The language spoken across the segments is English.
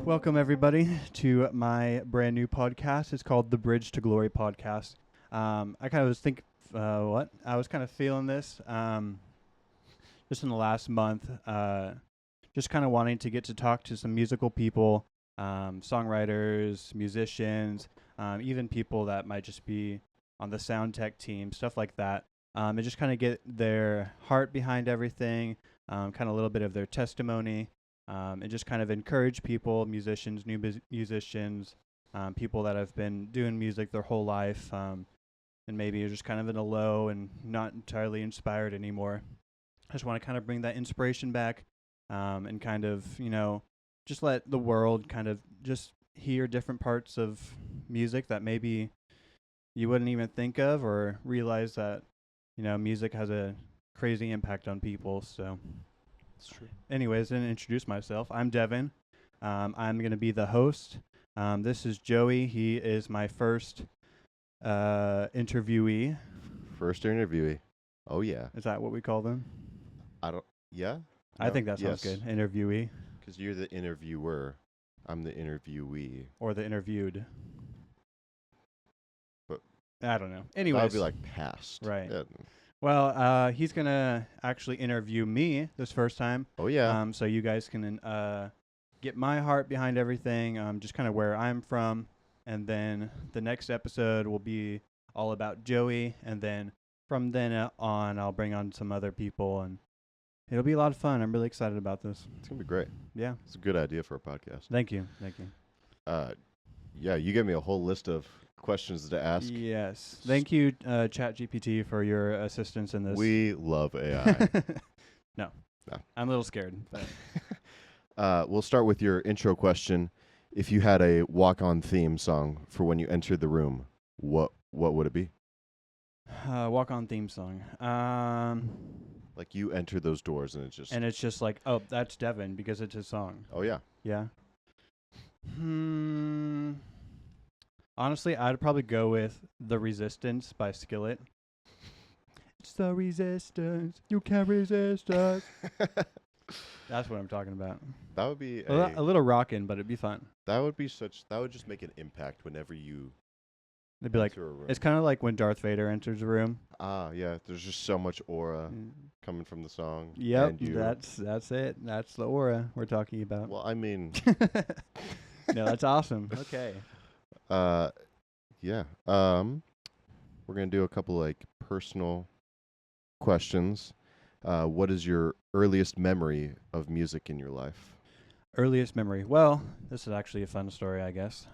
Welcome everybody to my brand new podcast. It's called the Bridge to Glory podcast. I kind of was I was kind of feeling this just in the last month, just kind of wanting to get to talk to some musical people, songwriters, musicians, even people that might just be on the sound tech team, stuff like that, and just kind of get their heart behind everything, kind of a little bit of their testimony. And just kind of encourage people, musicians, musicians, people that have been doing music their whole life, and maybe are just kind of in a low and not entirely inspired anymore. I just want to kind of bring that inspiration back, and kind of, just let the world kind of just hear different parts of music that maybe you wouldn't even think of or realize that, music has a crazy impact on people. So. That's true. Anyways, to introduce myself, I'm Devin. I'm going to be the host. This is Joey. He is my first interviewee. First interviewee. Oh, yeah. Is that what we call them? Yeah? I think that sounds good. Interviewee. Because you're the interviewer. I'm the interviewee. Or the interviewed. But I don't know. Anyways. That would be like past. Right. Yeah. Well, he's going to actually interview me this first time. Oh, yeah. So you guys can get my heart behind everything, just kind of where I'm from. And then the next episode will be all about Joey. And then from then on, I'll bring on some other people. And it'll be a lot of fun. I'm really excited about this. It's going to be great. Yeah. It's a good idea for a podcast. Thank you. Yeah, you gave me a whole list of questions to ask. Yes. Thank you, ChatGPT, for your assistance in this. We love AI. No. I'm a little scared. But we'll start with your intro question. If you had a walk-on theme song for when you entered the room, what would it be? Walk-on theme song. Like you enter those doors and it's just like, oh, that's Devin because it's his song. Oh, yeah. Yeah. Honestly, I'd probably go with The Resistance by Skillet. It's the resistance. You can't resist us. That's what I'm talking about. That would be a little rockin', but it'd be fun. That would just make an impact whenever you It'd be like, enter a room. it's kind of like when Darth Vader enters a room. Ah, yeah. There's just so much aura coming from the song. Yep, and you. that's it. That's the aura we're talking about. Well, I mean. No, that's awesome. Okay. Yeah. We're gonna do a couple like personal questions. What is your earliest memory of music in your life? Earliest memory. Well, this is actually a fun story, I guess.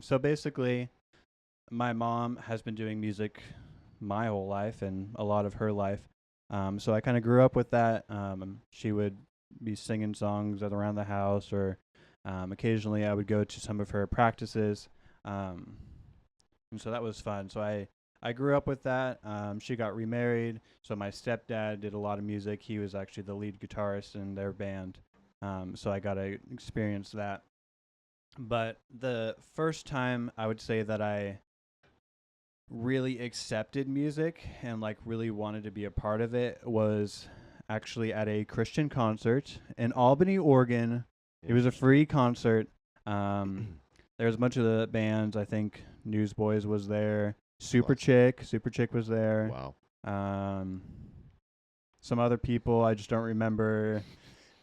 So basically, my mom has been doing music my whole life and a lot of her life. So I kind of grew up with that. She would be singing songs around the house, or occasionally I would go to some of her practices. And so that was fun. So I grew up with that. She got remarried. So my stepdad did a lot of music. He was actually the lead guitarist in their band. So I got to experience that. But the first time I would say that I really accepted music and like really wanted to be a part of it was actually at a Christian concert in Albany, Oregon. It was a free concert. There was a bunch of the bands. I think Newsboys was there. Super Chick was there. Wow. Some other people I just don't remember.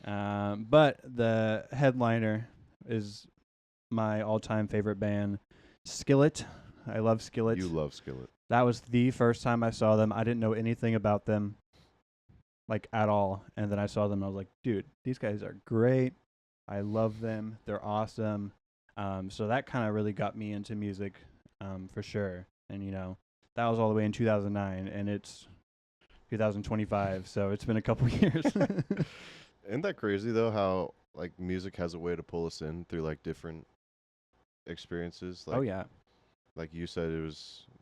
But the headliner is my all-time favorite band, Skillet. I love Skillet. You love Skillet. That was the first time I saw them. I didn't know anything about them, like, at all. And then I saw them, and I was like, dude, these guys are great. I love them. They're awesome. So that kind of really got me into music, for sure. And, that was all the way in 2009, and it's 2025, so it's been a couple years. Isn't that crazy, though, how, like, music has a way to pull us in through, like, different experiences? Like, oh, yeah. Like you said,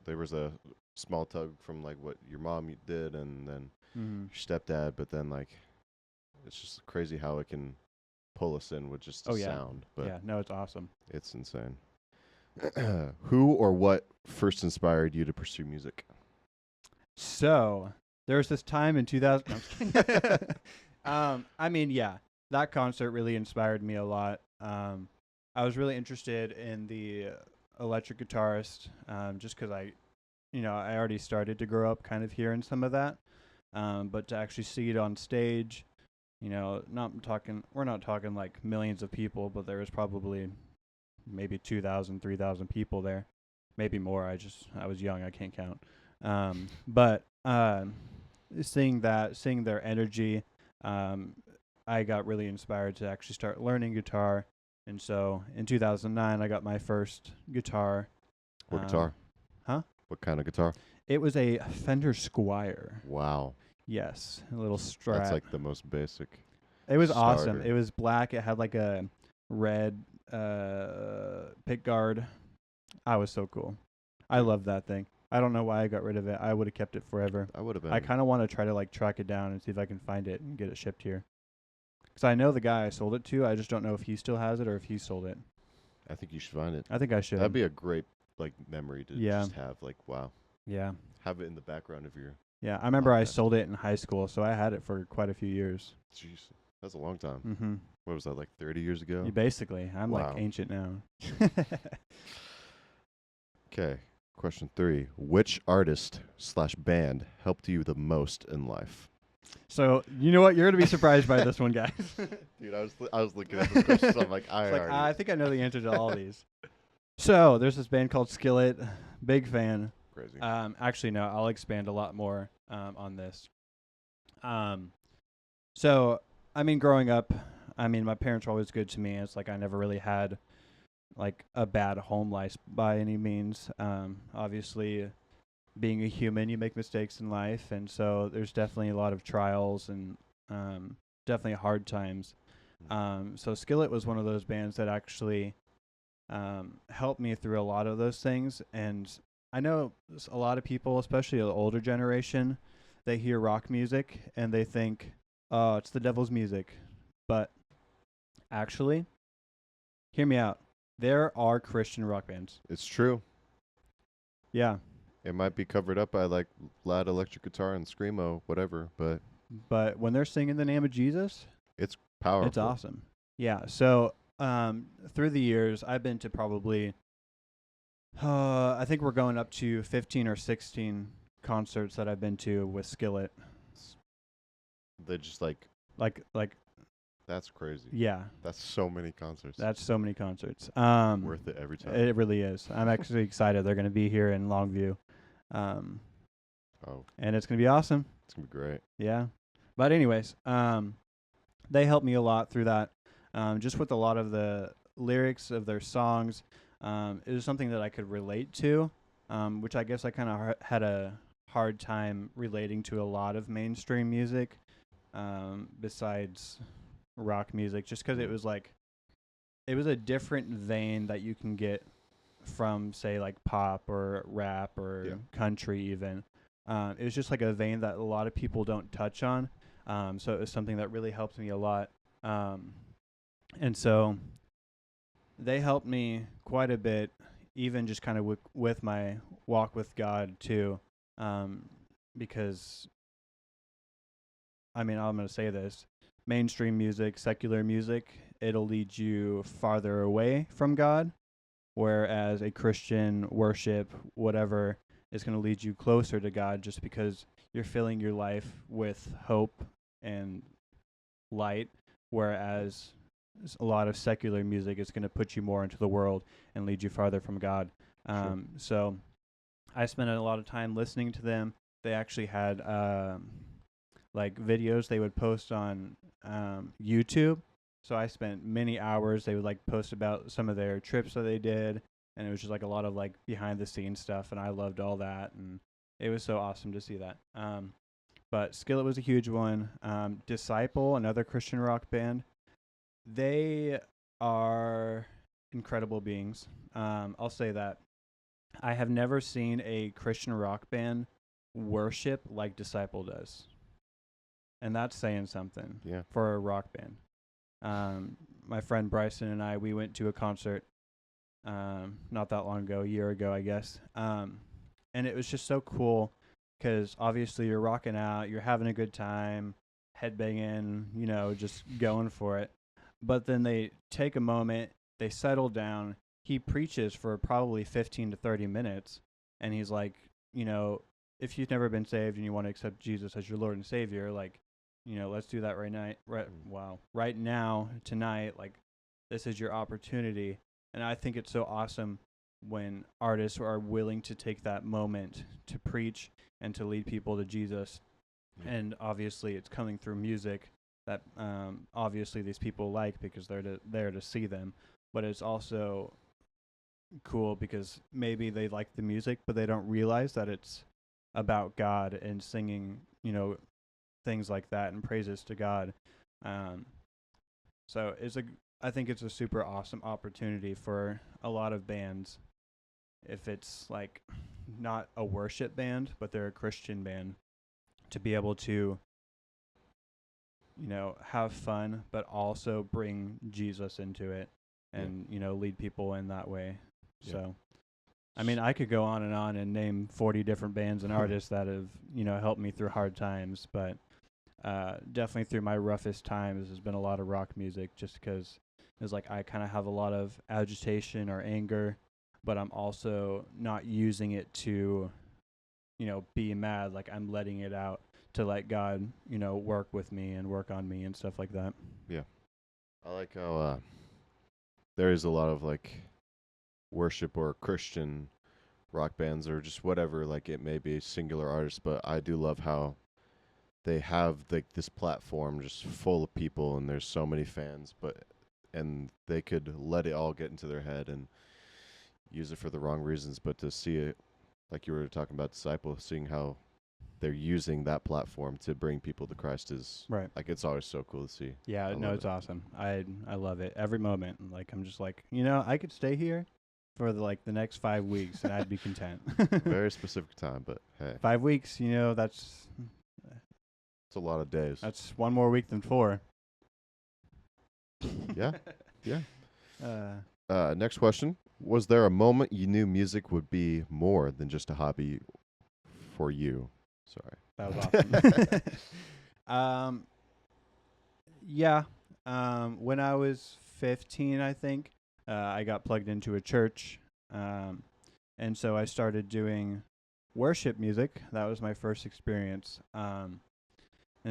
there was a small tug from, like, what your mom did and then your stepdad, but then, like, it's just crazy how it can pull us in with just the sound. But yeah, no, it's awesome. It's insane. Who or what first inspired you to pursue music? So there was this time in 2000. No, I'm just kidding. I mean, yeah, that concert really inspired me a lot. I was really interested in the electric guitarist, just because I already started to grow up kind of hearing some of that. But to actually see it on stage, we're not talking like millions of people, but there was probably maybe 2,000, 3,000 people there, maybe more. I was young, I can't count. But seeing their energy, um, I got really inspired to actually start learning guitar. And so in 2009, I got my first guitar. What guitar? Huh? What kind of guitar? It was a Fender Squier. Wow. Yes, a little Strat. That's like the most basic. It was starter. awesome. It was black. It had like a red pick guard. I was so cool. I love that thing. I don't know why I got rid of it. I would have kept it forever. I would have been. I kind of want to try to like track it down and see if I can find it and get it shipped here. Because I know the guy I sold it to. I just don't know if he still has it or if he sold it. I think you should find it. I think I should. That'd be a great like memory to Yeah. just have. Like, wow, Yeah. have it in the background of your. Yeah. I remember I podcast. sold it in high school, so I had it for quite a few years. Jeez, that's a long time. Mm-hmm. What was that, like 30 years ago? Basically, I'm Wow. like ancient now. Okay. Question 3: which artist/band helped you the most in life? So you know what? You're gonna be surprised by this one, guys. Dude, I was looking at this question. I'm like, I think I know the answer to all these. So there's this band called Skillet. Big fan. crazy. Actually, no. I'll expand a lot more on this. So I mean, growing up, my parents were always good to me. It's like I never really had like a bad home life by any means. Obviously, being a human, you make mistakes in life, and so there's definitely a lot of trials and definitely hard times. So Skillet was one of those bands that actually helped me through a lot of those things. And I know a lot of people, especially the older generation, they hear rock music and they think, oh, it's the devil's music. But actually, hear me out. There are Christian rock bands. It's true. Yeah. It might be covered up by like loud electric guitar and screamo, whatever, but But when they're singing the name of Jesus, it's powerful. it's awesome. Yeah. So through the years, I've been to probably, I think we're going up to 15 or 16 concerts that I've been to with Skillet. They just like That's crazy. Yeah. That's so many concerts. That's so many concerts. Worth it every time. It really is. I'm actually excited. They're going to be here in Longview. And it's going to be awesome. It's going to be great. Yeah. But anyways, they helped me a lot through that. Just with a lot of the lyrics of their songs. It was something that I could relate to, which I guess I kind of had a hard time relating to a lot of mainstream music, besides rock music, just because it was a different vein that you can get from, say, like pop or rap or country even. It was just like a vein that a lot of people don't touch on. So it was something that really helped me a lot. And so they helped me quite a bit, even just kind of with my walk with God too. Because, I'm going to say this, mainstream music, secular music, it'll lead you farther away from God, whereas a Christian worship, whatever, is going to lead you closer to God, just because you're filling your life with hope and light, whereas a lot of secular music is going to put you more into the world and lead you farther from God. Sure. So I spent a lot of time listening to them. They actually had like videos they would post on YouTube. So I spent many hours. They would like post about some of their trips that they did, and it was just like a lot of like behind the scenes stuff, and I loved all that, and it was so awesome to see that. But Skillet was a huge one. Disciple, another Christian rock band, they are incredible beings. I'll say that. I have never seen a Christian rock band worship like Disciple does. And that's saying something for a rock band. My friend Bryson and I, we went to a concert not that long ago, a year ago, I guess. And it was just so cool because obviously you're rocking out, you're having a good time, headbanging, just going for it. But then they take a moment they settle down. He preaches for probably 15 to 30 minutes, and he's like, if you've never been saved and you want to accept Jesus as your Lord and Savior, like, let's do that right now, tonight. Like, this is your opportunity. And I think it's so awesome when artists are willing to take that moment to preach and to lead people to Jesus. And obviously it's coming through music that obviously these people like because they're there to see them. But it's also cool because maybe they like the music, but they don't realize that it's about God and singing, things like that and praises to God. So I think it's a super awesome opportunity for a lot of bands. If it's like not a worship band, but they're a Christian band, to be able to, have fun, but also bring Jesus into it and, lead people in that way. Yeah. So, I mean, I could go on and name 40 different bands and artists that have, helped me through hard times, but definitely through my roughest times has been a lot of rock music just because it's like I kind of have a lot of agitation or anger, but I'm also not using it to, be mad. Like I'm letting it out to let God, work with me and work on me and stuff like that. Yeah. I like how there is a lot of like worship or Christian rock bands or just whatever, like it may be singular artists, but I do love how they have like this platform just full of people and there's so many fans, and they could let it all get into their head and use it for the wrong reasons, but to see it, like you were talking about Disciple, seeing how they're using that platform to bring people to Christ is right. Like it's always so cool to see. Yeah, it's awesome. I love it every moment. Like I'm just like, I could stay here for the next 5 weeks and I'd be content. Very specific time, but hey, 5 weeks, that's it's a lot of days. That's one more week than 4. Yeah. Next question. Was there a moment you knew music would be more than just a hobby for you? Sorry. That was awesome. Yeah. When I was 15, I think, I got plugged into a church. And so I started doing worship music. That was my first experience. And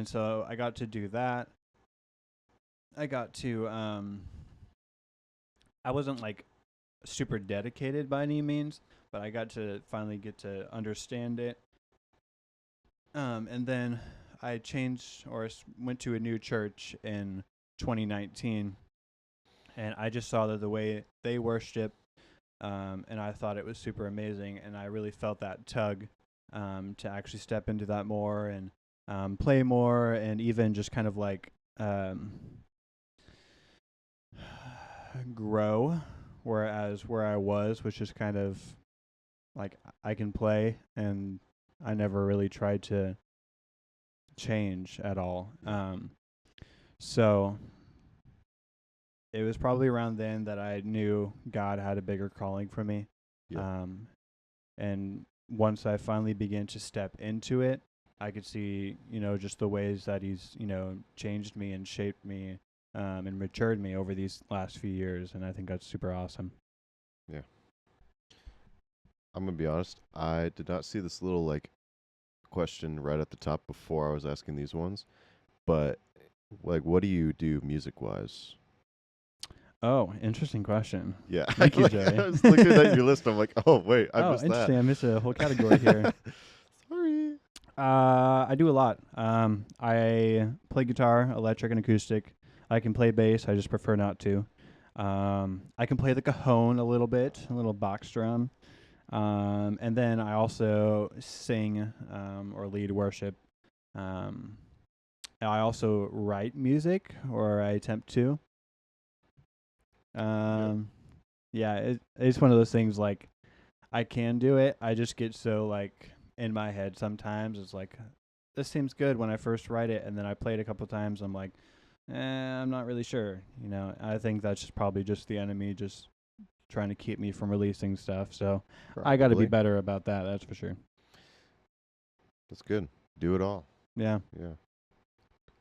so I got to do that. I got to, I wasn't like super dedicated by any means, but I got to finally get to understand it. And then I changed or went to a new church in 2019, and I just saw that the way they worship, and I thought it was super amazing, and I really felt that tug to actually step into that more and play more, and even just kind of like grow. Whereas where I was just kind of like I can play, and I never really tried to change at all. So it was probably around then that I knew God had a bigger calling for me. Yeah. And once I finally began to step into it, I could see, just the ways that he's, changed me and shaped me and matured me over these last few years. And I think that's super awesome. Yeah. I'm going to be honest. I did not see this little question right at the top before I was asking these ones. But what do you do music-wise? Oh, interesting question. Yeah. Thank you, Joey. I was looking at your list. I'm like, oh, wait, I missed that. Oh, interesting. I missed a whole category here. Sorry. I do a lot. I play guitar, electric and acoustic. I can play bass. I just prefer not to. I can play the cajon a little bit, a little box drum. And then I also sing or lead worship. I also write music, or I attempt to. Yeah, it's one of those things like I can do it. I just get so in my head sometimes. It's like, this seems good when I first write it, and then I play it a couple times. I'm like, I'm not really sure. I think that's just probably just the enemy just trying to keep me from releasing stuff. So probably. I got to be better about that. That's for sure. That's good. Do it all. Yeah. Yeah.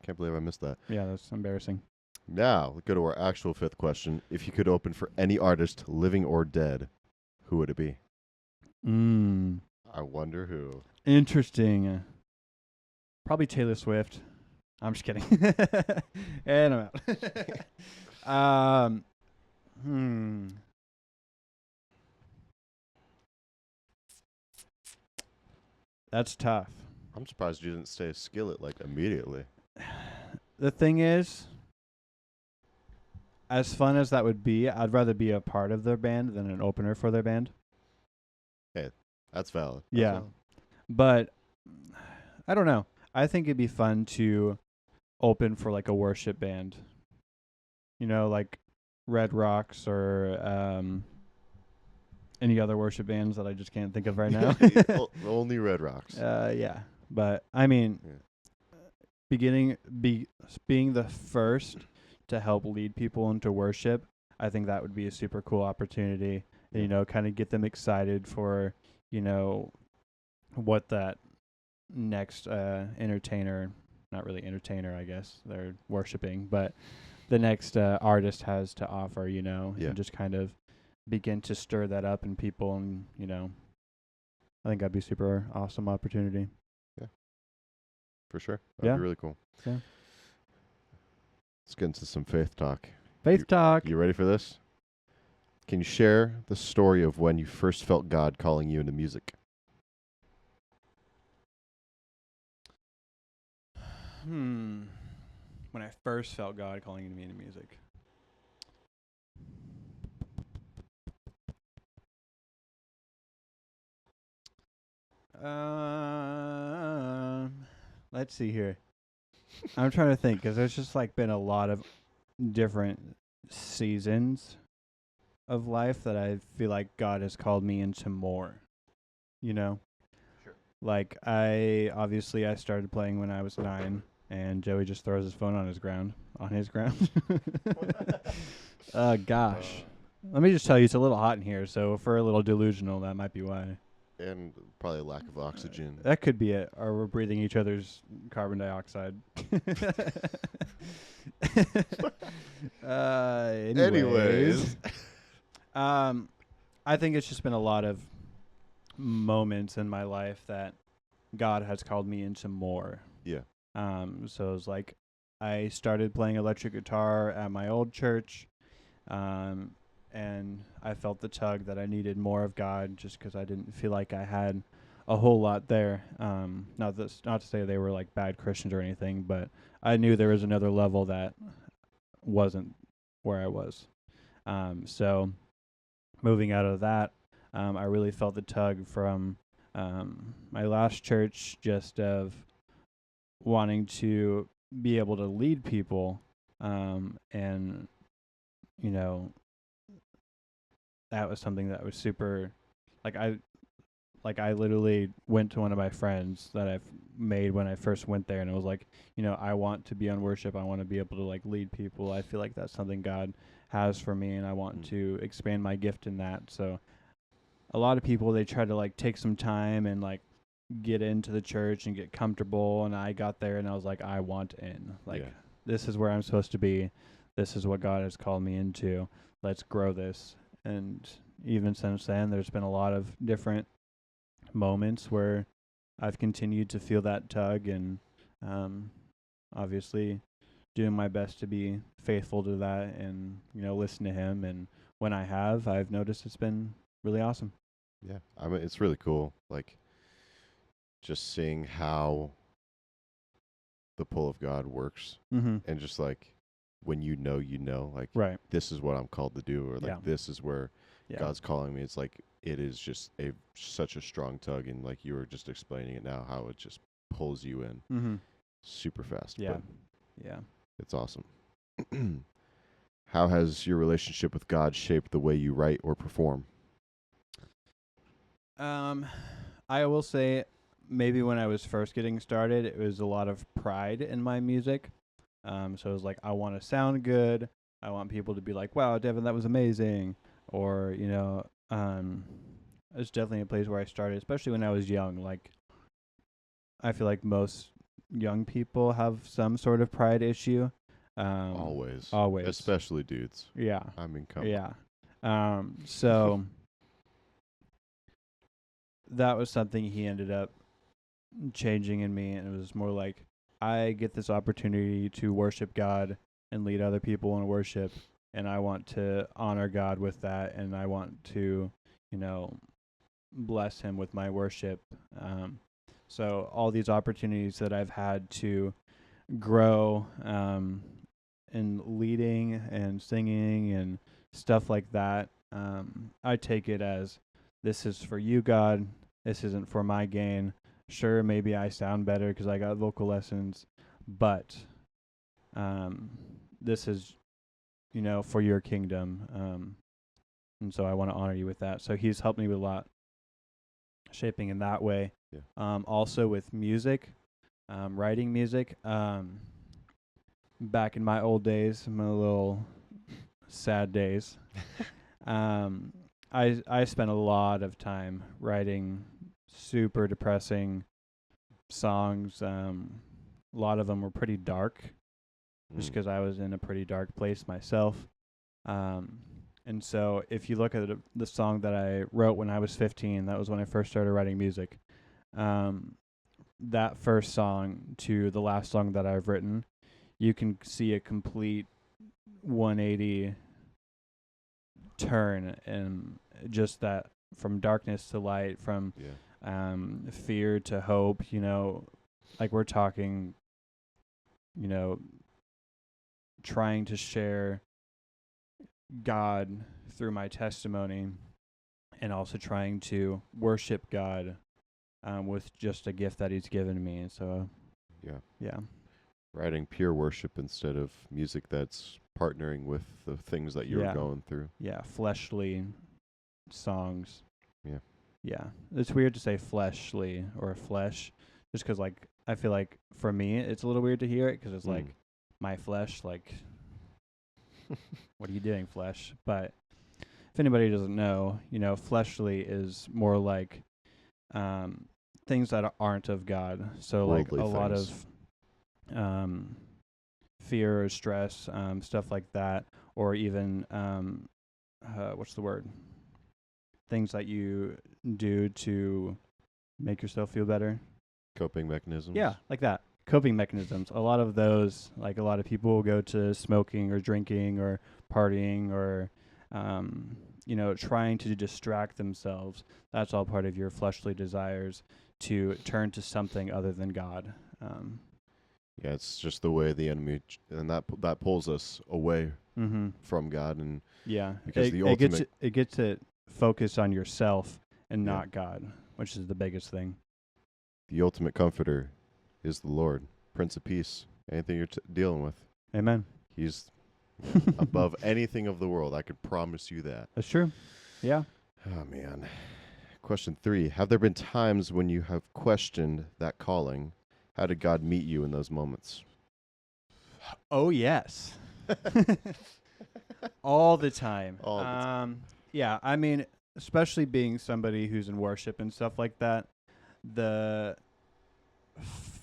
Can't believe I missed that. Yeah, that's embarrassing. Now, let's go to our actual fifth question. If you could open for any artist, living or dead, who would it be? I wonder who. Interesting. Probably Taylor Swift. I'm just kidding. And I'm out. That's tough. I'm surprised you didn't say Skillet like immediately. The thing is, as fun as that would be, I'd rather be a part of their band than an opener for their band. Hey, that's valid. Yeah. Valid. But I don't know. I think it'd be fun to open for like a worship band. You know, like Red Rocks or any other worship bands that I just can't think of right now. Only Red Rocks. Yeah. But I mean, being the first to help lead people into worship, I think that would be a super cool opportunity. And, you know, kind of get them excited for, you know, what that next entertainer, not really entertainer, I guess they're worshiping, but the next artist has to offer, you know, and just kind of begin to stir that up in people. And, you know, I think that'd be super awesome opportunity. Yeah, for sure. That'd be really cool. Yeah. Let's get into some faith talk. Faith talk. You ready for this? Can you share the story of when you first felt God calling you into music? When I first felt God calling me into music. Let's see here. I'm trying to think because there's just like been a lot of different seasons of life that I feel like God has called me into more. You know? Sure. Like I started playing when I was 9. And Joey just throws his phone on his ground. Gosh. Let me just tell you, it's a little hot in here, so if we're a little delusional, that might be why. And probably a lack of oxygen. That could be it. Or we're breathing each other's carbon dioxide. Anyways. I think it's just been a lot of moments in my life that God has called me into more. Yeah. So it was like I started playing electric guitar at my old church, and I felt the tug that I needed more of God just because I didn't feel like I had a whole lot there. Not to say they were like bad Christians or anything, but I knew there was another level that wasn't where I was. So moving out of that, I really felt the tug from my last church just of wanting to be able to lead people, and you know, that was something that was super I literally went to one of my friends that I've made when I first went there, and it was like, you know, I want to be on worship. I want to be able to like lead people. I feel like that's something God has for me, and I want to expand my gift in that. So a lot of people, they try to like take some time and like get into the church and get comfortable, and I got there and I was like, I want in. Like, this is where I'm supposed to be. This is what God has called me into. Let's grow this. And even since then, there's been a lot of different moments where I've continued to feel that tug, and obviously doing my best to be faithful to that and, you know, listen to him. And when I have, I've noticed it's been really awesome. Yeah. I mean, it's really cool. Like, just seeing how the pull of God works, and just like when you know, like, right, this is what I'm called to do, or like this is where God's calling me. It's like it is just such a strong tug, and like you were just explaining it now, how it just pulls you in super fast. Yeah, it's awesome. How has your relationship with God shaped the way you write or perform? I will say, maybe when I was first getting started, it was a lot of pride in my music. So it was like, I want to sound good. I want people to be like, wow, Devin, that was amazing. Or, you know, it's definitely a place where I started, especially when I was young. Like, I feel like most young people have some sort of pride issue. Always. Always. Especially dudes. Yeah. I mean, come Yeah. So that was something he ended up changing in me, and it was more like I get this opportunity to worship God and lead other people in worship, and I want to honor God with that, and I want to, bless him with my worship. So all these opportunities that I've had to grow in leading and singing and stuff like that, I take it as this is for you, God. This isn't for my gain. Sure, maybe I sound better because I got vocal lessons, but this is, for your kingdom. And so I want to honor you with that. So he's helped me with a lot, shaping in that way. Yeah. Also with music, writing music. Back in my old days, my little sad days, I spent a lot of time writing super depressing songs. A lot of them were pretty dark, just because I was in a pretty dark place myself. And so if you look at the song that I wrote when I was 15, that was when I first started writing music. That first song to the last song that I've written, you can see a complete 180 turn, and just that from darkness to light, from fear to hope, like we're talking, trying to share God through my testimony, and also trying to worship God with just a gift that he's given me. And so, yeah. Writing pure worship instead of music that's partnering with the things that you're going through. Yeah, fleshly songs. Yeah. Yeah. It's weird to say fleshly or flesh, just because, like, I feel like for me, it's a little weird to hear it because it's like my flesh, like, what are you doing, flesh? But if anybody doesn't know, fleshly is more like things that aren't of God. So, worldly like, a lot things. of fear or stress, stuff like that, or even what's the word? Things that you do to make yourself feel better. Coping mechanisms. Yeah, like that. Coping mechanisms. A lot of those, like a lot of people will go to smoking or drinking or partying or, trying to distract themselves. That's all part of your fleshly desires to turn to something other than God. Yeah, it's just the way the enemy, and that pulls us away from God, and because the ultimate, it gets it focused on yourself and not God, which is the biggest thing. The ultimate comforter is the Lord, Prince of Peace. Anything you're dealing with, Amen. He's above anything of the world. I could promise you that. That's true. Yeah. Oh man. Question 3: have there been times when you have questioned that calling? How did God meet you in those moments? Oh, yes. All the time. Yeah, I mean, especially being somebody who's in worship and stuff like that, the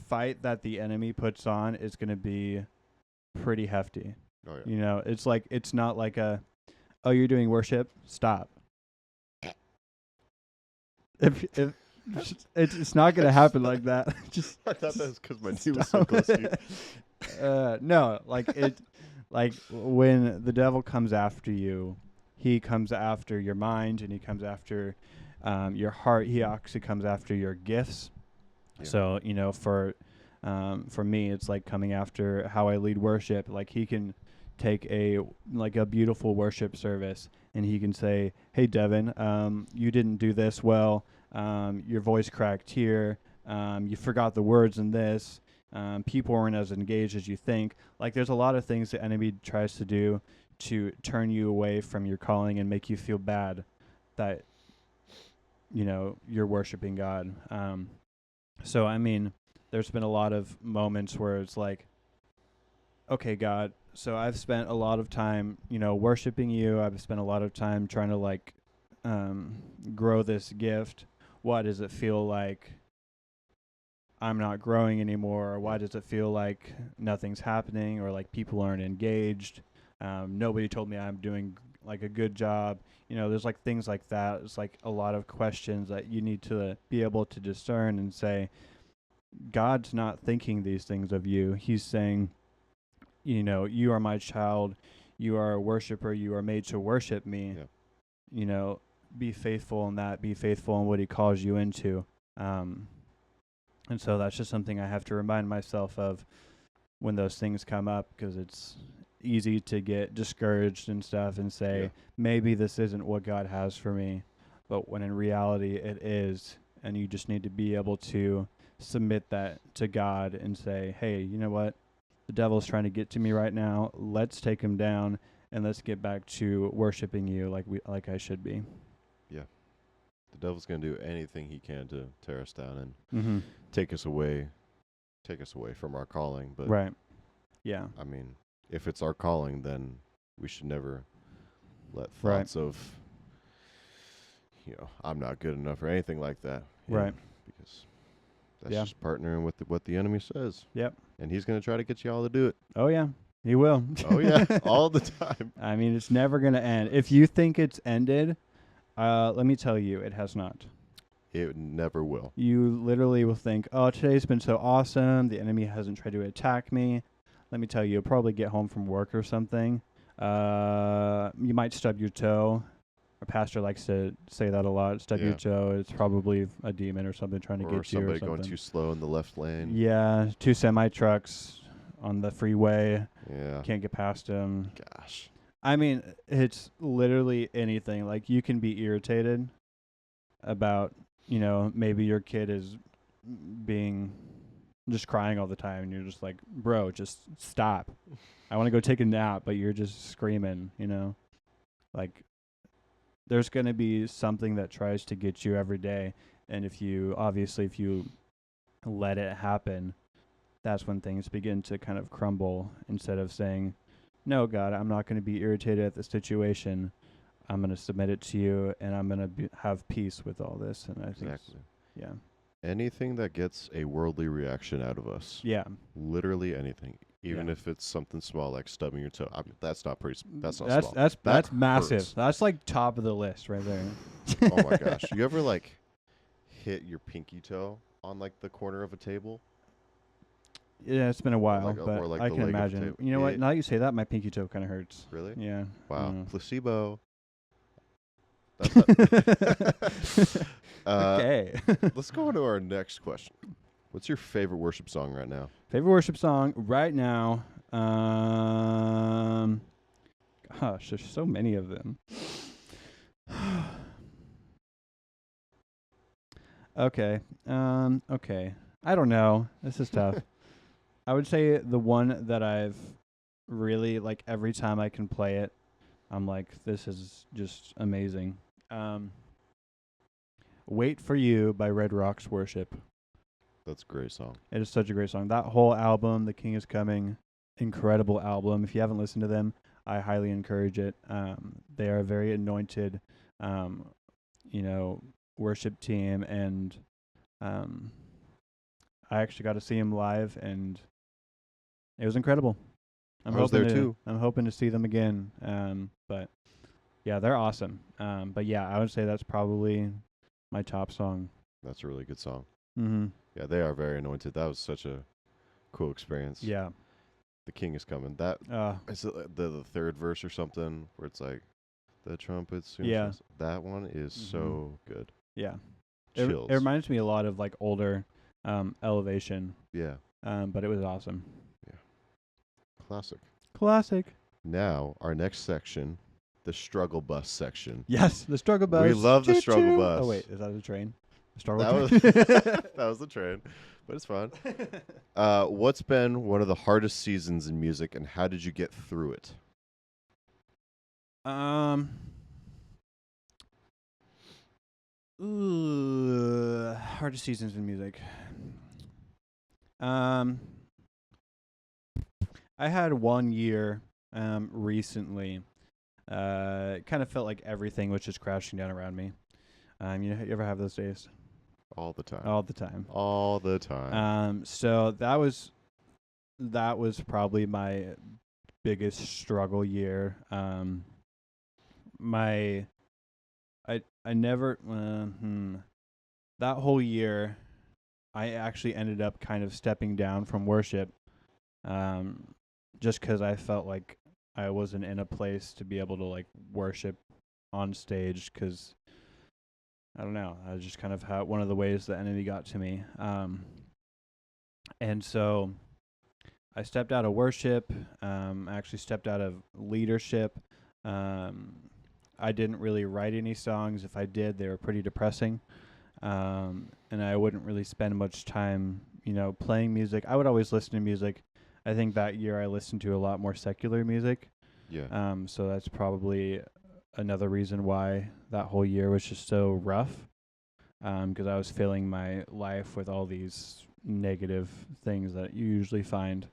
fight that the enemy puts on is going to be pretty hefty. Oh, yeah. It's like, it's not like oh, you're doing worship, stop. If it's not going to happen like that. Just I thought that was because my knee was so close to you. No, like when the devil comes after you, he comes after your mind, and he comes after your heart. He actually comes after your gifts. Yeah. So for me, it's like coming after how I lead worship. Like he can take a beautiful worship service, and he can say, "Hey, Devin, you didn't do this well. Your voice cracked here. You forgot the words in this. People weren't as engaged as you think." Like, there's a lot of things the enemy tries to do to turn you away from your calling and make you feel bad that, you're worshiping God. So, I mean, there's been a lot of moments where it's like, okay, God, so I've spent a lot of time, worshiping you. I've spent a lot of time trying to, grow this gift. What does it feel like I'm not growing anymore, or why does it feel like nothing's happening, or like people aren't engaged. Nobody told me I'm doing like a good job. There's like things like that. It's like a lot of questions that you need to be able to discern and say, God's not thinking these things of you. He's saying, you are my child. You are a worshiper. You are made to worship me. Yeah. Be faithful in that. Be faithful in what he calls you into. And so that's just something I have to remind myself of when those things come up, because it's easy to get discouraged and stuff and say, maybe this isn't what God has for me. But when in reality it is, and you just need to be able to submit that to God and say, hey, you know what? The devil's trying to get to me right now. Let's take him down and let's get back to worshiping you like I should be. Yeah. The devil's going to do anything he can to tear us down and take us away from our calling. But right. Yeah. I mean, if it's our calling, then we should never let thoughts of, I'm not good enough or anything like that. Right. Because that's just partnering with what the enemy says. Yep. And he's going to try to get you all to do it. Oh, yeah. He will. Oh, yeah. All the time. I mean, it's never going to end. If you think it's ended, let me tell you, it has not. It never will. You literally will think, oh, today's been so awesome. The enemy hasn't tried to attack me. Let me tell you, you'll probably get home from work or something. You might stub your toe. Our pastor likes to say that a lot. Stub your toe. It's probably a demon or something trying to get you or something. Or somebody going too slow in the left lane. Yeah, 2 semi-trucks on the freeway. Yeah. Can't get past them. Gosh. I mean, it's literally anything. Like, you can be irritated about, maybe your kid is being just crying all the time, and you're just like, bro, just stop. I want to go take a nap, but you're just screaming, Like, there's going to be something that tries to get you every day, and if you let it happen, that's when things begin to kind of crumble. Instead of saying, no, God, I'm not going to be irritated at the situation. I'm going to submit it to you, and I'm going to have peace with all this. And I think, yeah. Anything that gets a worldly reaction out of us. Yeah. Literally anything. Even if it's something small like stubbing your toe. I mean, that's not small. That's massive. Hurts. That's like top of the list right there. Oh my gosh. You ever like hit your pinky toe on like the corner of a table? Yeah, it's been a while, but like I can imagine. You know what? Now that you say that, my pinky toe kind of hurts. Really? Yeah. Wow. Placebo. That's okay. Let's go on to our next question. What's your favorite worship song right now? Favorite worship song right now? Gosh, there's so many of them. Okay. Okay. I don't know. This is tough. I would say the one that I've really, like, every time I can play it, I'm like, this is just amazing. Wait for You by Red Rocks Worship. That's a great song. It is such a great song. That whole album, The King is Coming, incredible album. If you haven't listened to them, I highly encourage it. They are a very anointed, worship team, and I actually got to see them live, and it was incredible. I was there too. I'm hoping to see them again. But yeah, they're awesome. But yeah, I would say that's probably my top song. That's a really good song. Mm-hmm. Yeah, they are very anointed. That was such a cool experience. Yeah. The King is Coming. That is the third verse or something where it's like the trumpets. Yeah. That one is so good. Yeah. Chills. It reminds me a lot of like older Elevation. Yeah. But it was awesome. Yeah. Classic. Now, our next section, the struggle bus section. Yes, the struggle bus. We love the struggle bus. Oh, wait, is that a train? The struggle bus? That was the train, but it's fun. What's been one of the hardest seasons in music, and how did you get through it? Hardest seasons in music. I had 1 year recently. It kind of felt like everything was just crashing down around me. You ever have those days? All the time. all the time. All the time. So that was probably my biggest struggle year. My I never that whole year I actually ended up kind of stepping down from worship, just because I felt like I wasn't in a place to be able to like worship on stage. Because I don't know, I was just kind of one of the ways the enemy got to me. And so I stepped out of worship. I actually stepped out of leadership. I didn't really write any songs. If I did, they were pretty depressing. And I wouldn't really spend much time, playing music. I would always listen to music. I think that year I listened to a lot more secular music. Yeah. So that's probably another reason why that whole year was just so rough. Because I was filling my life with all these negative things that you usually find.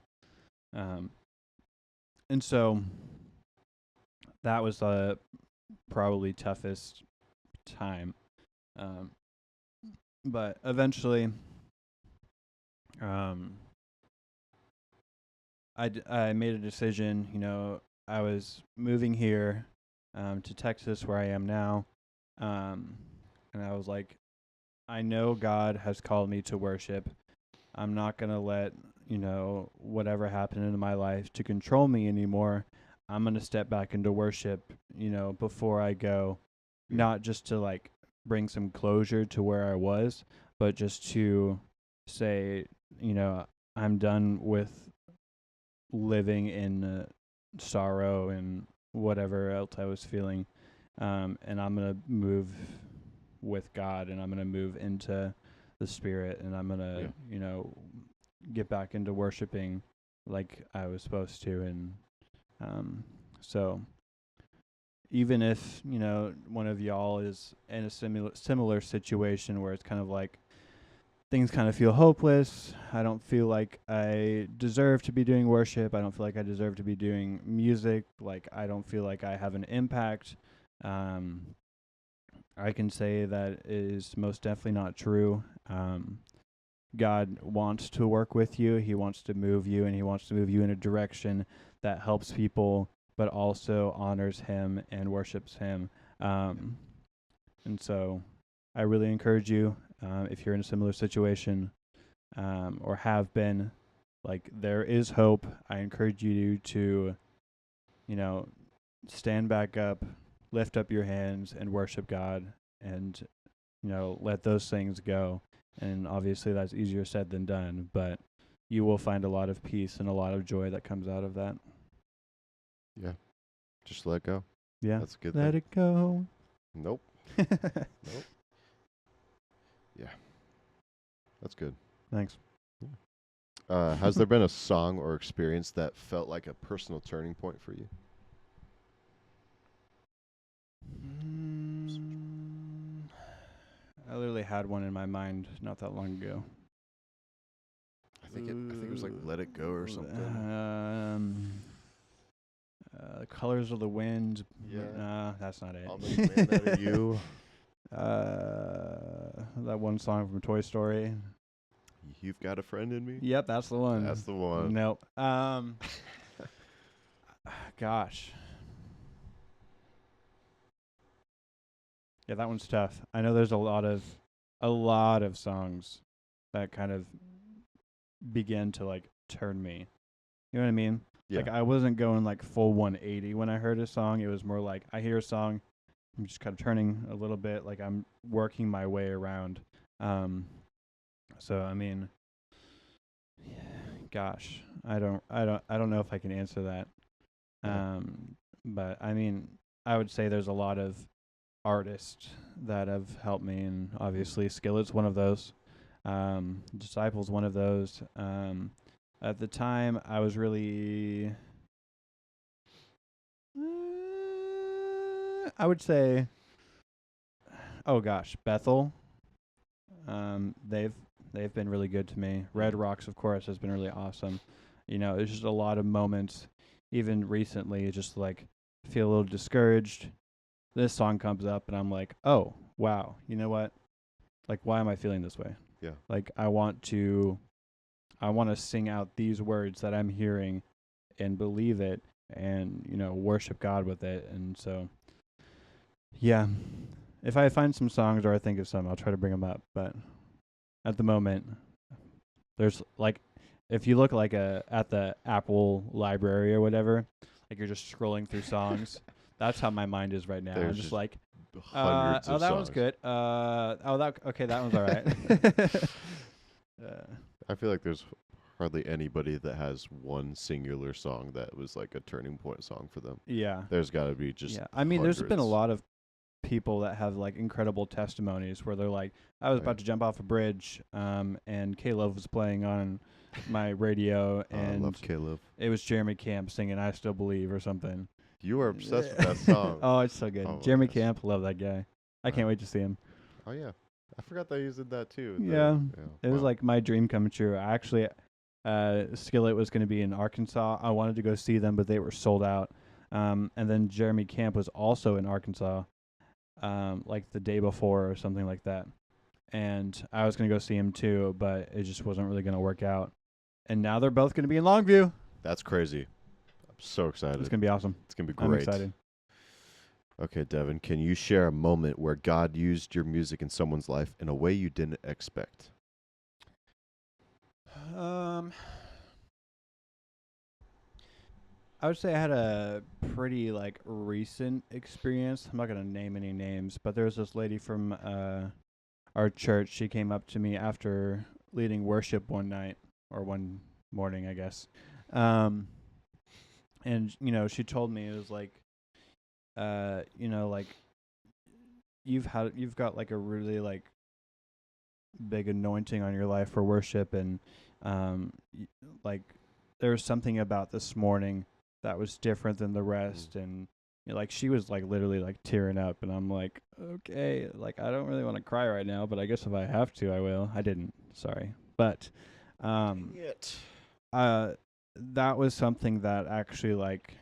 And so that was the probably toughest time. But eventually, I made a decision. I was moving here to Texas, where I am now, and I was like, I know God has called me to worship. I'm not gonna let whatever happened in my life to control me anymore. I'm gonna step back into worship, before I go, not just to like bring some closure to where I was, but just to say, I'm done with living in sorrow and whatever else I was feeling, and I'm gonna move with God, and I'm gonna move into the Spirit, and I'm gonna, get back into worshiping like I was supposed to, and so even if one of y'all is in a similar situation where it's kind of like things kind of feel hopeless, I don't feel like I deserve to be doing worship, I don't feel like I deserve to be doing music, like I don't feel like I have an impact, I can say that is most definitely not true. God wants to work with you. He wants to move you, and he wants to move you in a direction that helps people, but also honors him and worships him. And so I really encourage you, if you're in a similar situation, or have been, like, there is hope. I encourage you to, stand back up, lift up your hands, and worship God, and, let those things go. And obviously that's easier said than done, but you will find a lot of peace and a lot of joy that comes out of that. Yeah. Just let go. Yeah. That's a good Let thing. it go. Nope. Nope. Yeah. That's good. Thanks. Has there been a song or experience that felt like a personal turning point for you? I literally had one in my mind not that long ago. I think it was like Let It Go or something. Colors of the Wind. Yeah. That's not it. I'll make a man out of you. That one song from Toy Story. You've Got a Friend in Me? Yep, that's the one. That's the one. Nope. Gosh. Yeah, that one's tough. I know there's a lot of songs that kind of begin to like turn me. You know what I mean? Yeah. Like I wasn't going like full 180 when I heard a song. It was more like I hear a song, I'm just kind of turning a little bit, like I'm working my way around. So I mean, gosh, I don't know if I can answer that. But I mean, I would say there's a lot of artists that have helped me, and obviously Skillet's one of those. Disciple's one of those. At the time, I was really, I would say, oh gosh, Bethel. They've been really good to me. Red Rocks, of course, has been really awesome. There's just a lot of moments, even recently, just like feel a little discouraged. This song comes up, and I'm like, oh wow, you know what? like, why am I feeling this way? Yeah. Like, I want to sing out these words that I'm hearing and believe it and, worship God with it. And so, yeah, if I find some songs or I think of some, I'll try to bring them up. But at the moment, there's like, if you look like at the Apple library or whatever, like you're just scrolling through songs. That's how my mind is right now. There's I'm just like, hundreds of that songs. one's good. That one's all right. I feel like there's hardly anybody that has one singular song that was like a turning point song for them. Yeah. There's got to be just. Yeah. I mean, there's been a hundreds. lot of people that have like incredible testimonies where they're like, I was about to jump off a bridge, and Caleb was playing on my radio, and I love Caleb. it was Jeremy Camp singing "I Still Believe" or something. You are obsessed with that song. Oh, it's so good. Oh, Jeremy yes. Camp, love that guy. I can't wait to see him. Oh yeah, I forgot they used that too. Yeah. It was wow. like my dream coming true. I actually, Skillet was going to be in Arkansas. I wanted to go see them, but they were sold out. And then Jeremy Camp was also in Arkansas, like the day before or something like that. And I was going to go see him too, but it just wasn't really going to work out. And now they're both going to be in Longview. That's crazy. I'm so excited. It's going to be awesome. It's going to be great. I'm excited. Okay, Devin, can you share a moment where God used your music in someone's life in a way you didn't expect? I would say I had a pretty like recent experience. I'm not gonna name any names, but there was this lady from our church. She came up to me after leading worship one night or one morning, I guess. And she told me, it was like, like you've got like a really like big anointing on your life for worship, and like there was something about this morning that was different than the rest. And like she was like literally like tearing up, and I'm like, okay, like I don't really want to cry right now, but I guess if I have to, I will. I didn't, sorry. But that was something that actually like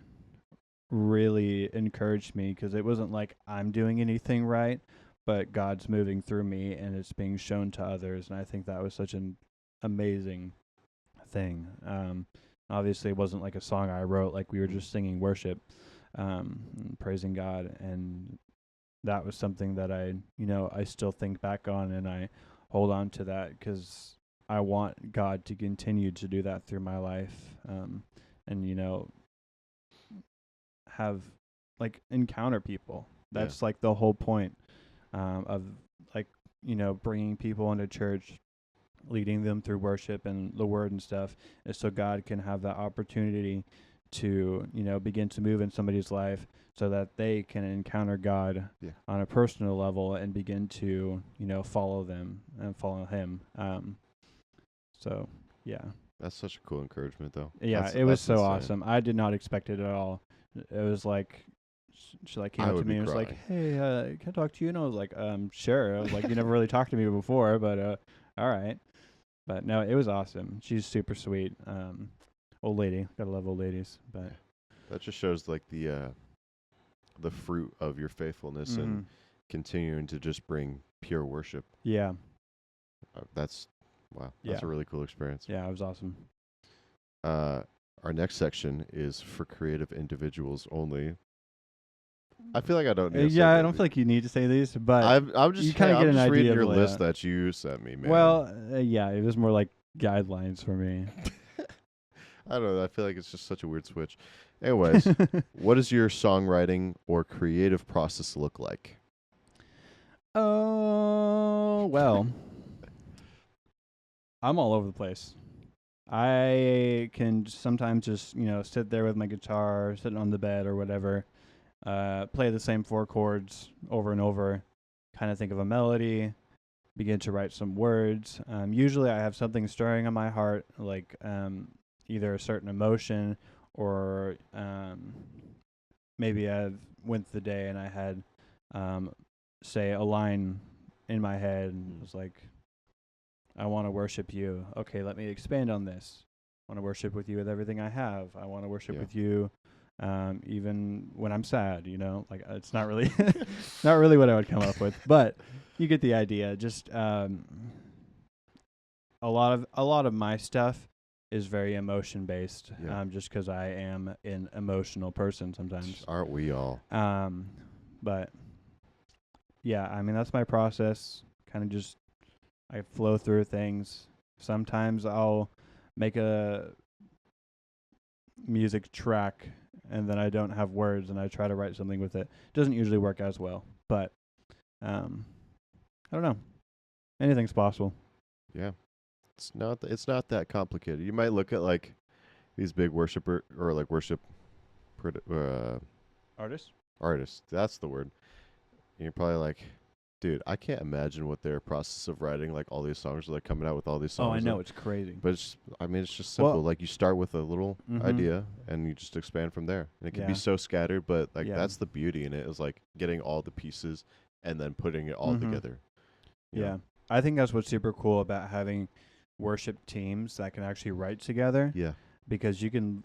really encouraged me, because it wasn't like I'm doing anything right, but God's moving through me and it's being shown to others. And I think that was such an amazing thing. Obviously it wasn't like a song I wrote, like we were just singing worship, praising God. And that was something that I still think back on, and I hold on to that because I want God to continue to do that through my life. And have like encounter people. That's like the whole point of like bringing people into church, leading them through worship and the word and stuff, is so God can have that opportunity to begin to move in somebody's life so that they can encounter God on a personal level and begin to follow them and follow him. So yeah, that's such a cool encouragement though. Yeah, it was so awesome. I did not expect it at all. It was like she like came up to me and was like, "Hey, can I talk to you?" And I was like, sure. I was like, "You never really talked to me before, but all right." But no, it was awesome. She's super sweet. Old lady. Gotta love old ladies. But that just shows like the fruit of your faithfulness and continuing to just bring pure worship. Yeah. That's a really cool experience. Yeah, it was awesome. Our next section is for creative individuals only. I feel like I don't need to I don't feel like you need to say these, but I'm just you kind of get an idea reading of your the list that you sent me, man. Well, it was more like guidelines for me. I don't know. I feel like it's just such a weird switch. Anyways, what does your songwriting or creative process look like? Oh, well, I'm all over the place. I can sometimes just, sit there with my guitar, sitting on the bed or whatever, play the same 4 chords over and over, kind of think of a melody, begin to write some words. Usually I have something stirring on my heart, like either a certain emotion or maybe I went the day and I had, say, a line in my head and was like, I want to worship you. Okay, let me expand on this. I want to worship with you with everything I have. I want to worship with you even when I'm sad, like it's not really, not really what I would come up with, but you get the idea. Just a lot of my stuff is very emotion based. Yeah. Just because I am an emotional person sometimes. Aren't we all? But yeah, I mean that's my process. Kind of just I flow through things. Sometimes I'll make a music track and then I don't have words and I try to write something with it. Doesn't usually work as well, but I don't know. Anything's possible. Yeah. It's not that complicated. You might look at like these big worshiper or like worship Artist? artists. That's the word. And you're probably like, dude, I can't imagine what their process of writing like all these songs, like coming out with all these songs. Oh, I know, are. it's crazy. But it's just simple. Well, like you start with a little Mhm. idea and you just expand from there. And it can be Yeah. so scattered, but like Yeah. that's the beauty in it, is like getting all the pieces and then putting it all Mhm. together. you know? Yeah. I think that's what's super cool about having worship teams that can actually write together, Yeah. because you can,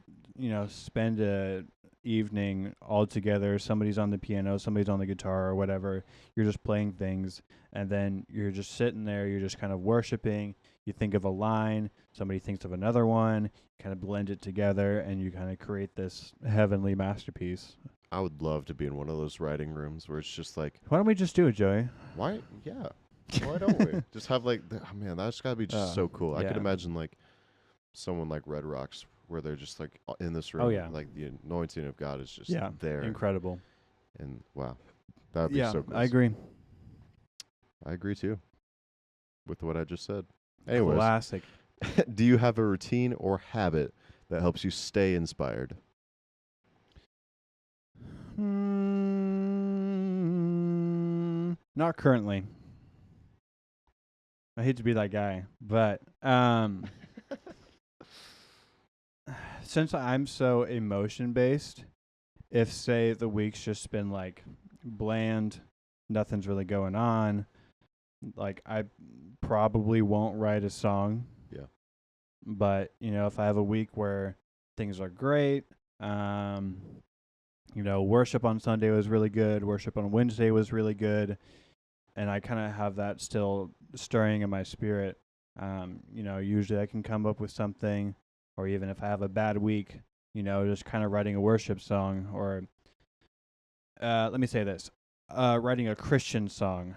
spend a evening all together. Somebody's on the piano, somebody's on the guitar or whatever. You're just playing things, and then you're just sitting there. You're just kind of worshiping. You think of a line, somebody thinks of another one, kind of blend it together, and you kind of create this heavenly masterpiece. I would love to be in one of those writing rooms where it's just like, Why don't we just do it, Joey? why? Yeah. Why don't we? Just have like, oh man, that's got to be just so cool. I could yeah. imagine like someone like Red Rocks where they're just like in this room. Oh, yeah. Like the anointing of God is just Yeah, there. incredible. And wow, that would be so cool. I agree. I agree too with what I just said. Anyways, Classic. do you have a routine or habit that helps you stay inspired? Not currently. I hate to be that guy, but since I'm so emotion based, if say the week's just been like bland, nothing's really going on, like I probably won't write a song. Yeah. But, if I have a week where things are great, worship on Sunday was really good, worship on Wednesday was really good, and I kind of have that still stirring in my spirit. Usually I can come up with something, or even if I have a bad week, just kind of writing a worship song, or let me say this, writing a Christian song,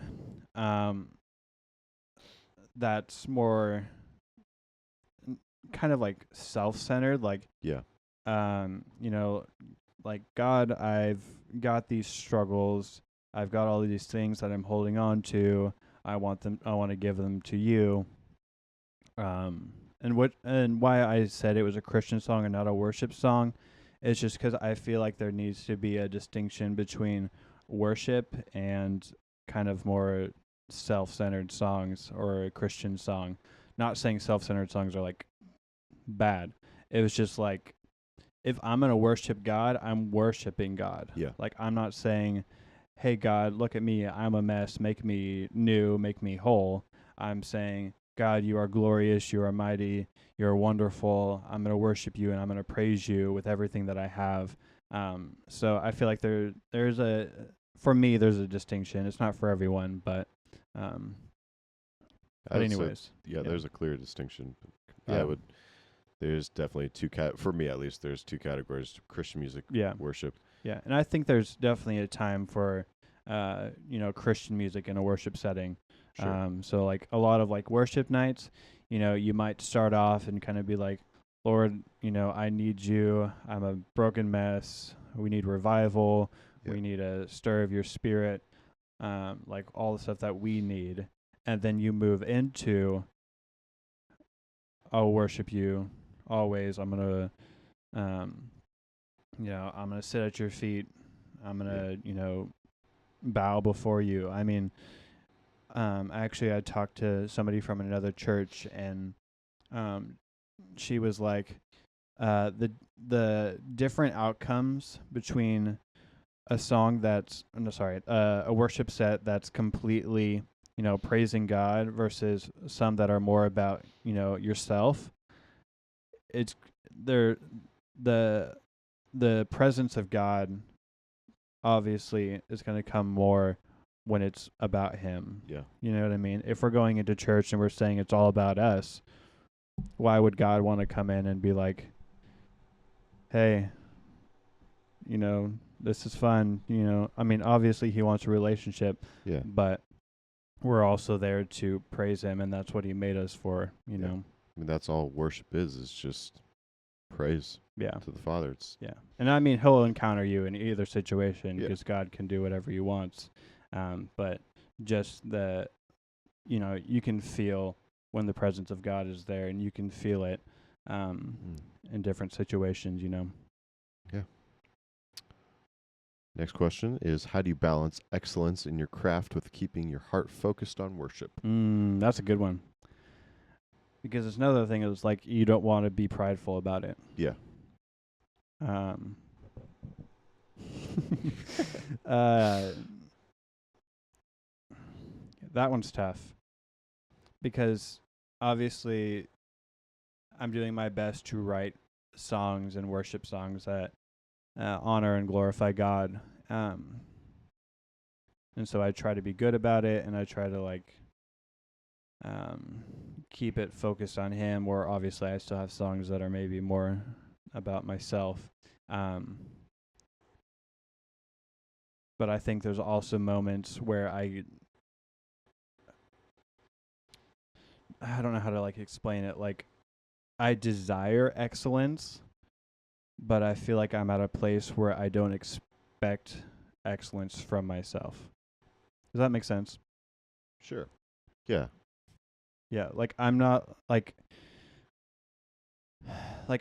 that's more kind of like self-centered, like, Yeah. like, God, I've got these struggles, I've got all these things that I'm holding on to, I want to give them to you. And why I said it was a Christian song and not a worship song is just because I feel like there needs to be a distinction between worship and kind of more self-centered songs, or a Christian song. Not saying self-centered songs are like bad. It was just like, if I'm going to worship God, I'm worshiping God. Yeah. Like, I'm not saying, hey, God, look at me, I'm a mess, make me new, make me whole. I'm saying, God, you are glorious, you are mighty, you are wonderful. I'm going to worship you and I'm going to praise you with everything that I have. So I feel like there's for me, there's a distinction. It's not for everyone, but anyways. There's a clear distinction. Yeah. There's definitely for me at least, there's two categories: Christian music, worship. Yeah, and I think there's definitely a time for, Christian music in a worship setting. Sure. So like a lot of like worship nights, you might start off and kind of be like, Lord, I need you. I'm a broken mess. We need revival. Yeah. We need a stir of your spirit. Like all the stuff that we need. And then you move into, I'll worship you always. I'm going to, I'm going to sit at your feet. I'm going to, bow before you. I mean, actually I talked to somebody from another church, and she was like, the different outcomes between a song a worship set that's completely, praising God, versus some that are more about, yourself. It's the the presence of God obviously is going to come more when it's about him. Yeah. You know what I mean? If we're going into church and we're saying it's all about us, why would God want to come in and be like, hey, this is fun, I mean, obviously he wants a relationship, Yeah. but we're also there to praise him, and that's what he made us for, Yeah. know. I mean, that's all worship is just praise Yeah. to the Father. It's And I mean, he'll encounter you in either situation Yeah. because God can do whatever he wants. But just you can feel when the presence of God is there, and you can feel it in different situations, Yeah. Next question is, how do you balance excellence in your craft with keeping your heart focused on worship? That's a good one. Because it's another thing is like you don't want to be prideful about it. Yeah. That one's tough. Because obviously I'm doing my best to write songs and worship songs that honor and glorify God. And so I try to be good about it, and I try to keep it focused on him, where obviously I still have songs that are maybe more about myself. But I think there's also moments where I don't know how to explain it. I desire excellence, but I feel like I'm at a place where I don't expect excellence from myself. Does that make sense? Sure. Yeah. Yeah, I'm not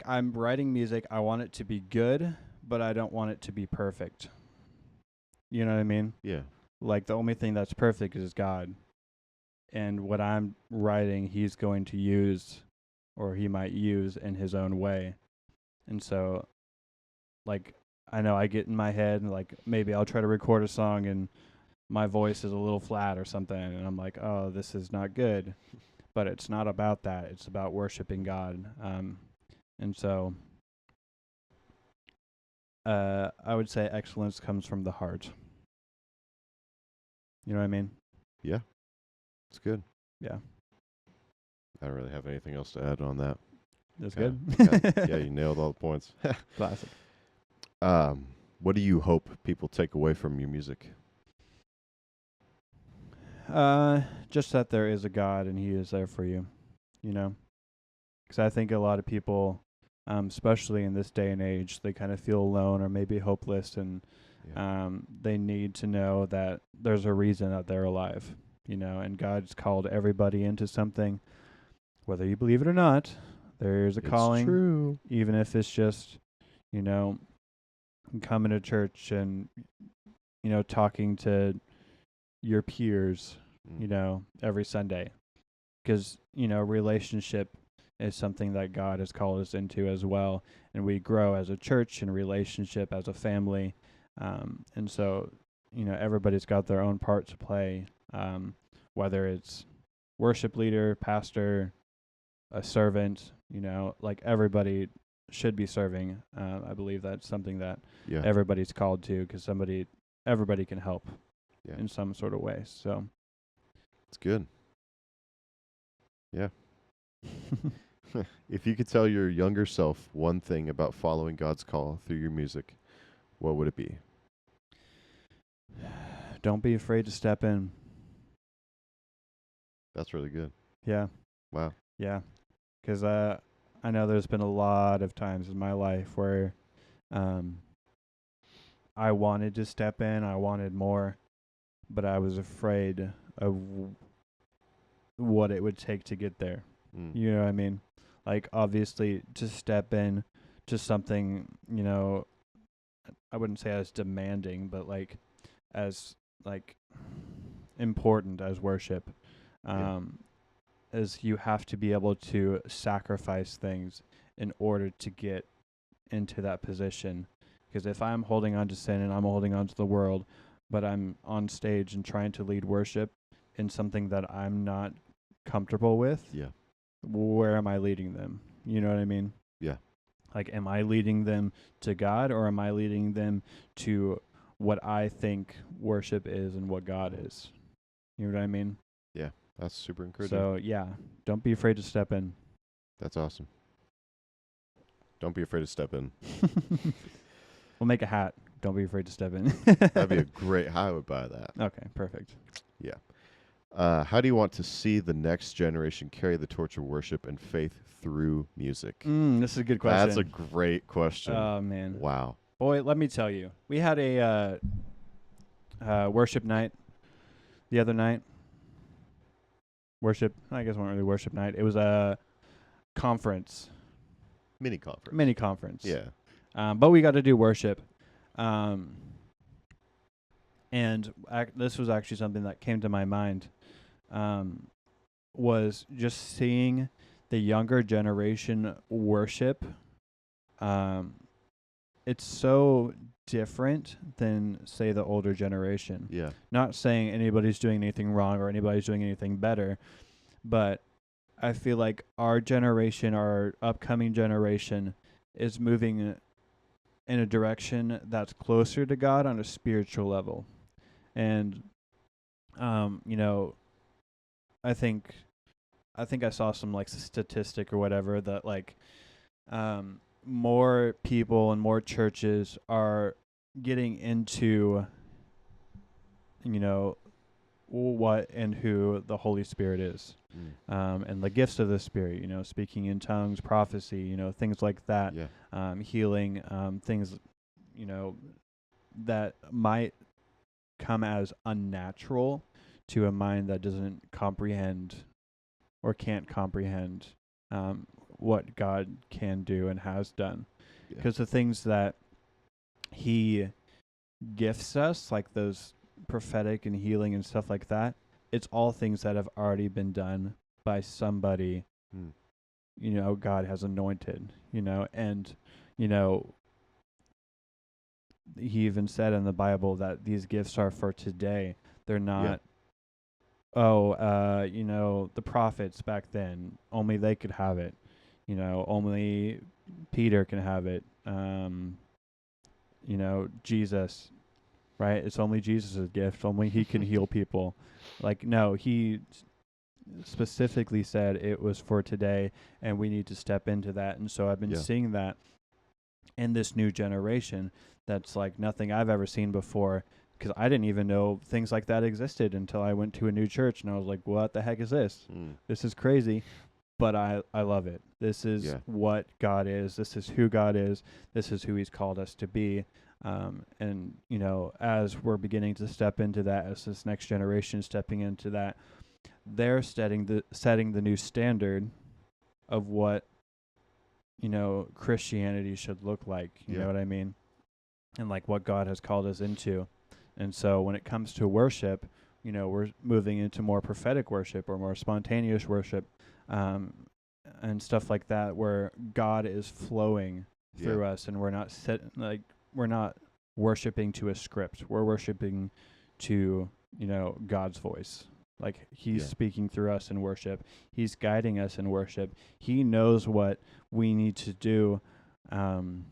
I'm writing music, I want it to be good, but I don't want it to be perfect. You know what I mean? Yeah. The only thing that's perfect is God. And what I'm writing, he's going to use, or he might use in his own way. And so, I know I get in my head and maybe I'll try to record a song and my voice is a little flat or something. And I'm like, oh, this is not good. But it's not about that. It's about worshiping God. And so I would say excellence comes from the heart. You know what I mean? Yeah. It's good. Yeah. I don't really have anything else to add on that. That's good. Yeah, you nailed all the points. Classic. What do you hope people take away from your music? Just that there is a God and he is there for you, Because I think a lot of people, especially in this day and age, they kind of feel alone or maybe hopeless, and they need to know that there's a reason that they're alive, and God's called everybody into something. Whether you believe it or not, there's a calling. True. Even if it's just, coming to church and, talking to your peers, every Sunday. Because, relationship is something that God has called us into as well. And we grow as a church in relationship, as a family. And so, everybody's got their own part to play, whether it's worship leader, pastor, a servant, everybody should be serving. I believe that's something that everybody's called to, because everybody can help in some sort of way. So it's good. Yeah. If you could tell your younger self one thing about following God's call through your music, what would it be? Don't be afraid to step in. That's really good. Yeah. Wow. Yeah. Because I know there's been a lot of times in my life where I wanted to step in, I wanted more, but I was afraid of what it would take to get there. You know what I mean? Obviously, to step in to something, I wouldn't say as demanding, but as important as worship, is you have to be able to sacrifice things in order to get into that position. Because if I'm holding on to sin and I'm holding on to the world, but I'm on stage and trying to lead worship in something that I'm not comfortable with, where am I leading them? You know what I mean? Yeah. Like, am I leading them to God, or am I leading them to what I think worship is and what God is? You know what I mean? Yeah, that's super encouraging. So, yeah, don't be afraid to step in. That's awesome. Don't be afraid to step in. We'll make a hat. Don't be afraid to step in. That'd be a great. I would buy that. Okay, perfect. Yeah. How do you want to see the next generation carry the torch of worship and faith through music? This is a good question. That's a great question. Oh, man. Wow. Boy, let me tell you. We had a worship night the other night. Worship, I guess it wasn't really worship night. It was a conference. Mini conference. Mini conference. Yeah. But we got to do worship. And this was actually something that came to my mind. Was just seeing the younger generation worship. It's so different than, say, the older generation. Yeah. Not saying anybody's doing anything wrong or anybody's doing anything better, but I feel like our generation, our upcoming generation, is moving in a direction that's closer to God on a spiritual level. And, you know, I think I saw some like statistic or whatever that like more people and more churches are getting into, you know, what and who the Holy Spirit is, and the gifts of the Spirit, you know, speaking in tongues, prophecy, you know, things like that, healing, things, you know, that might come as unnatural to a mind that doesn't comprehend or can't comprehend what God can do and has done. Because the things that he gifts us, like those prophetic and healing and stuff like that, it's all things that have already been done by somebody, you know, God has anointed, you know, and, you know, he even said in the Bible that these gifts are for today. They're not, you know, the prophets back then, only they could have it. You know, only Peter can have it. You know, Jesus, right? It's only Jesus' gift. Only he can heal people. Like, no, he specifically said it was for today, and we need to step into that. And so I've been seeing that in this new generation that's like nothing I've ever seen before, because I didn't even know things like that existed until I went to a new church, and I was like, what the heck is this? This is crazy. But I love it. This is what God is. This is who God is. This is who he's called us to be. And, you know, as we're beginning to step into that, as this next generation is stepping into that, they're setting the new standard of what, you know, Christianity should look like. You know what I mean? And like what God has called us into. And so when it comes to worship, you know, we're moving into more prophetic worship or more spontaneous worship. And stuff like that, where God is flowing through us, and we're not worshiping to a script. We're worshiping to, you know, God's voice. Like he's speaking through us in worship. He's guiding us in worship. He knows what we need to do in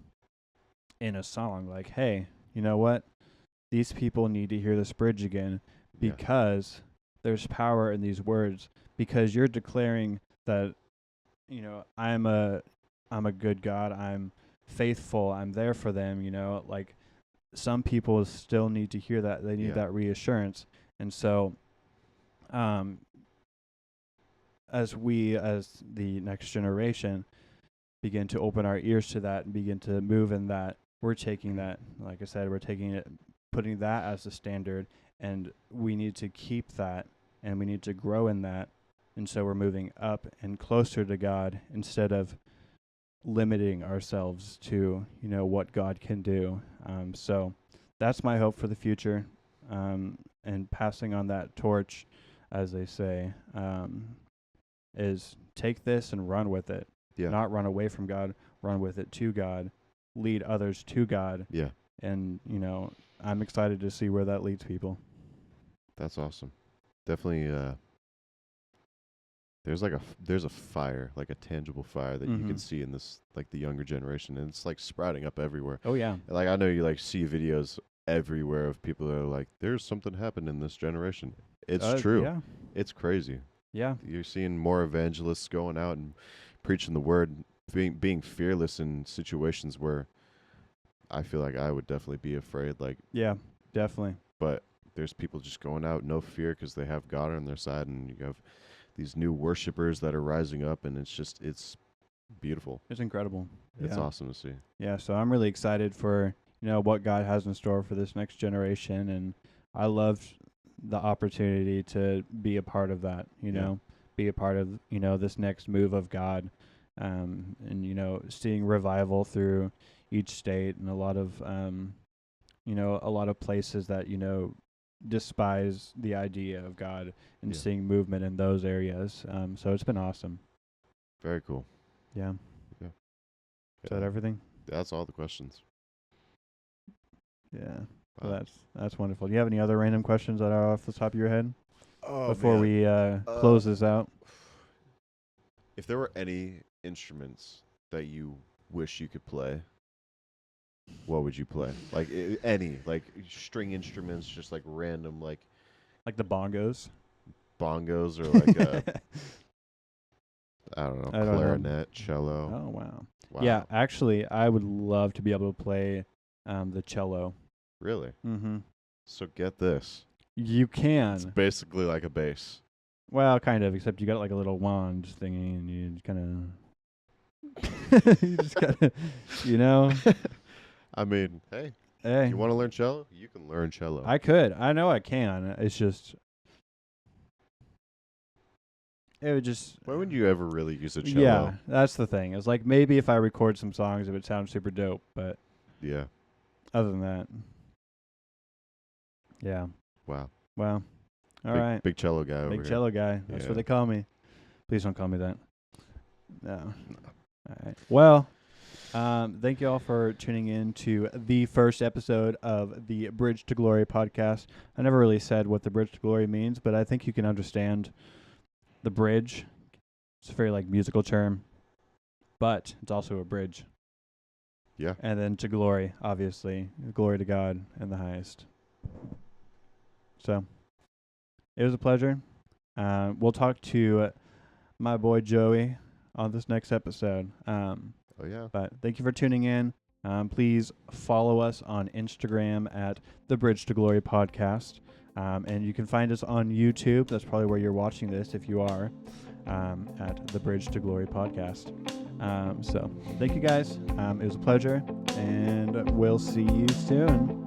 a song. Like, hey, you know what? These people need to hear this bridge again because there's power in these words, because you're declaring that, you know, I'm a good God. I'm faithful. I'm there for them. You know, like some people still need to hear that. They need that reassurance. And so, as the next generation begin to open our ears to that and begin to move in that, we're taking that, like I said, we're taking it, putting that as the standard, and we need to keep that, and we need to grow in that. And so we're moving up and closer to God instead of limiting ourselves to, you know, what God can do. So that's my hope for the future, and passing on that torch, as they say, is take this and run with it. Not run away from God, run with it to God, lead others to God. And, you know, I'm excited to see where that leads people. That's awesome. Definitely there's a fire, like a tangible fire that you can see in this, like the younger generation, and it's like sprouting up everywhere. Oh yeah. Like I know you like see videos everywhere of people that are like, there's something happened in this generation. It's true. Yeah. It's crazy. Yeah. You're seeing more evangelists going out and preaching the word, being fearless in situations where I feel like I would definitely be afraid. Like, Yeah. Definitely. but there's people just going out, no fear, because they have God on their side, and you have these new worshipers that are rising up, and it's beautiful. It's incredible. It's Yeah. awesome to see. Yeah. So I'm really excited for what God has in store for this next generation, and I love the opportunity to be a part of that. Be a part of this next move of God, and seeing revival through each state, and a lot of places that despise the idea of God, and seeing movement in those areas. So it's been awesome. Very cool. Yeah. Yeah. Is that everything? That's all the questions. Yeah. Wow. Well, that's wonderful. Do you have any other random questions that are off the top of your head before man. we close this out? If there were any instruments that you wish you could play, what would you play? Like any, like string instruments, just like random, like the bongos. Bongos, or like I don't know, clarinet, cello. Oh wow. Wow. Yeah, actually, I would love to be able to play the cello. Really? Mm-hmm. So get this. You can. It's basically like a bass. Well, kind of, except you got like a little wand thingy, and you kind of, you just gotta, I mean, hey, Hey, you want to learn cello? You can learn cello. I could. I know I can. It's just, it would just. When would you ever really use a cello? Yeah, that's the thing. It's like maybe if I record some songs, it would sound super dope, but Yeah. other than that, yeah. Wow. Well, all right. Big cello guy over Big here. cello guy. That's Yeah. what they call me. Please don't call me that. No. All right. Well, thank you all for tuning in to the first episode of the Bridge to Glory podcast. I never really said what the Bridge to Glory means, but I think you can understand the bridge. It's a very musical term, but it's also a bridge. Yeah. And then to glory, obviously. Glory to God in the highest. So, it was a pleasure. We'll talk to my boy Joey on this next episode. Oh, yeah. But thank you for tuning in. Please follow us on Instagram at the Bridge to Glory podcast. And you can find us on YouTube. That's probably where you're watching this if you are, at the Bridge to Glory podcast. So thank you guys. It was a pleasure, and we'll see you soon.